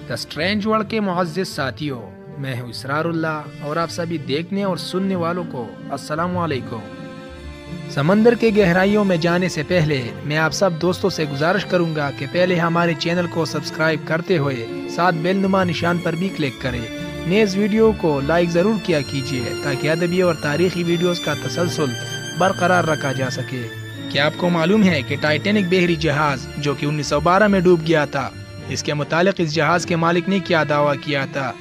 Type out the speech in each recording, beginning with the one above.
دا strange world کے معزز ساتھیوں، میں ہوں اسرار اللہ اور آپ سبھی دیکھنے اور سننے والوں کو السلام علیکم۔ سمندر کے گہرائیوں میں جانے سے پہلے میں آپ سب دوستوں سے گزارش کروں گا کہ پہلے ہمارے چینل کو سبسکرائب کرتے ہوئے ساتھ بیل نما نشان پر بھی کلک کریں۔ نیز ویڈیو کو لائک ضرور کیا کیجیے تاکہ ادبی اور تاریخی ویڈیوز کا تسلسل برقرار رکھا جا سکے۔ کیا آپ کو معلوم ہے کہ ٹائٹینک بحری جہاز جو کہ 1912 میں ڈوب گیا تھا، اس کے متعلق اس جہاز کے مالک نے کیا دعویٰ کیا تھا؟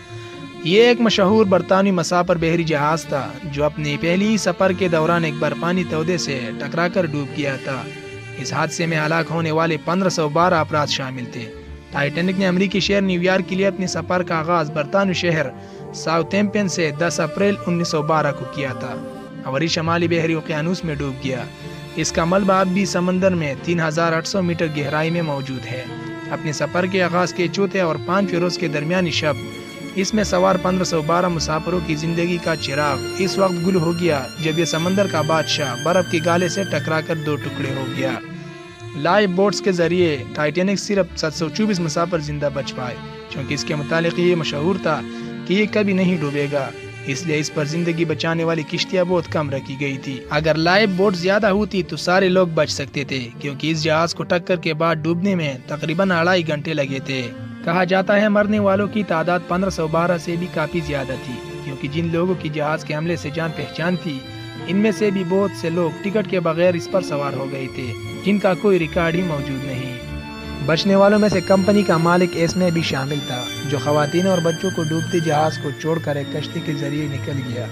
یہ ایک مشہور برطانوی مسافر بحری جہاز تھا جو اپنی پہلی سفر کے دوران ایک برفانی تودے سے ٹکرا کر ڈوب گیا تھا۔ اس حادثے میں ہلاک ہونے والے 1512 افراد شامل تھے۔ ٹائٹینک نے امریکی شہر نیو یارک کے لیے اپنے سفر کا آغاز برطانوی شہر ساؤتھمپٹن سے 10 اپریل 1912 کو کیا تھا اور یہ شمالی بحری اوقیانوس میں ڈوب گیا۔ اس کا ملبہ اب بھی سمندر میں 3800 میٹر گہرائی میں موجود ہے۔ اپنے سفر کے آغاز کے چوتھے اور 5 روز کے درمیانی شب اس میں سوار 1512 مسافروں کی زندگی کا چراغ اس وقت گل ہو گیا جب یہ سمندر کا بادشاہ برف کے گالے سے ٹکرا کر 2 ٹکڑے ہو گیا۔ لائف بوٹس کے ذریعے ٹائٹینک صرف 724 مسافر زندہ بچ پائے، چونکہ اس کے متعلق یہ مشہور تھا کہ یہ کبھی نہیں ڈوبے گا، اس لیے اس پر زندگی بچانے والی کشتیاں بہت کم رکھی گئی تھی۔ اگر لائف بوٹ زیادہ ہوتی تو سارے لوگ بچ سکتے تھے، کیونکہ اس جہاز کو ٹکر کے بعد ڈوبنے میں تقریباً 2.5 گھنٹے لگے تھے۔ کہا جاتا ہے مرنے والوں کی تعداد 1512 سے بھی کافی زیادہ تھی، کیونکہ جن لوگوں کی جہاز کے حملے سے جان پہچان تھی ان میں سے بھی بہت سے لوگ ٹکٹ کے بغیر اس پر سوار ہو گئے تھے، جن کا کوئی ریکارڈ ہی موجود نہیں۔ بچنے والوں میں سے کمپنی کا مالک اس میں بھی شامل تھا، جو خواتین اور بچوں کو ڈوبتے جہاز کو چھوڑ کر ایک کشتی کے ذریعے نکل گیا۔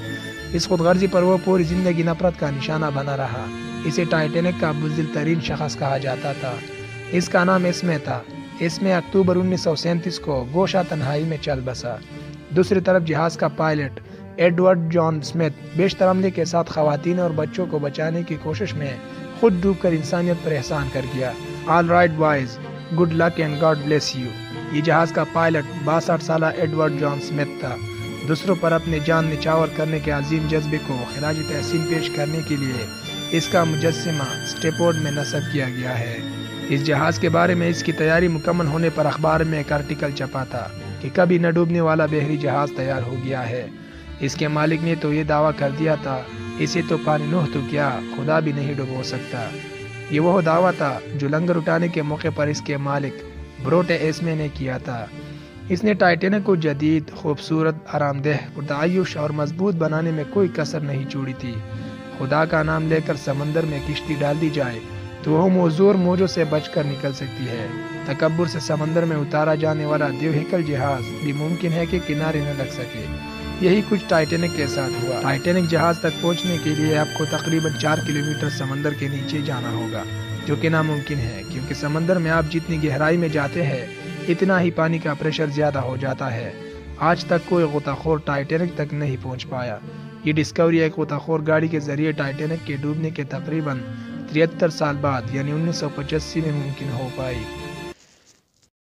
اس خود غرضی پر وہ پوری زندگی نفرت کا نشانہ بنا رہا۔ اسے ٹائٹینک کا بزدل ترین شخص کہا جاتا تھا۔ اس کا نام اسمے تھا۔ اسمے اکتوبر 1937 کو گوشہ تنہائی میں چل بسا۔ دوسری طرف جہاز کا پائلٹ ایڈورڈ جان اسمتھ بیشتر عملے کے ساتھ خواتین اور بچوں کو بچانے کی کوشش میں خود ڈوب کر انسانیت پر احسان کر گیا۔ All right boys, good luck and God bless you. یہ جہاز کا پائلٹ 62 سالہ ایڈورڈ جان اسمتھ تھا۔ دوسروں پر اپنے جان نچھاور کرنے کے عظیم جذبے کو خراج تحسین پیش کرنے کے لیے اس کا مجسمہ اسٹیپورڈ میں نصب کیا گیا ہے۔ اس جہاز کے بارے میں اس کی تیاری مکمل ہونے پر اخبار میں ایک آرٹیکل چھپا تھا کہ کبھی نہ ڈوبنے والا بحری جہاز تیار ہو گیا ہے۔ اس کے مالک نے تو یہ دعویٰ کر دیا تھا، اسے تو پانی نوح تو کیا خدا بھی نہیں ڈبو سکتا۔ یہ وہ دعویٰ تھا جو لنگر اٹھانے کے موقع پر اس کے مالک بروٹ ایسمے نے کیا تھا۔ اس نے ٹائٹینک کو جدید، خوبصورت، آرام دہ، پرتعیش اور مضبوط بنانے میں کوئی کسر نہیں چھوڑی تھی۔ خدا کا نام لے کر سمندر میں کشتی ڈال دی جائے تو وہ موزوں موجوں سے بچ کر نکل سکتی ہے۔ تکبر سے سمندر میں اتارا جانے والا دیو ہیکل جہاز بھی ممکن ہے کہ کنارے نہ لگ سکے۔ یہی کچھ ٹائٹینک کے ساتھ ہوا۔ ٹائٹینک جہاز تک پہنچنے کے لیے آپ کو تقریباً 4 کلومیٹر سمندر کے نیچے جانا ہوگا، جو کہ ناممکن ہے، کیونکہ سمندر میں آپ جتنی گہرائی میں جاتے ہیں اتنا ہی پانی کا پریشر زیادہ ہو جاتا ہے۔ آج تک کوئی غوطہ خور ٹائٹینک تک نہیں پہنچ پایا۔ یہ ڈسکوری ایک غوطہ خور گاڑی کے ذریعے ٹائٹینک کے ڈوبنے کے تقریباً 73 سال بعد یعنی 1985 میں ممکن ہو پائی۔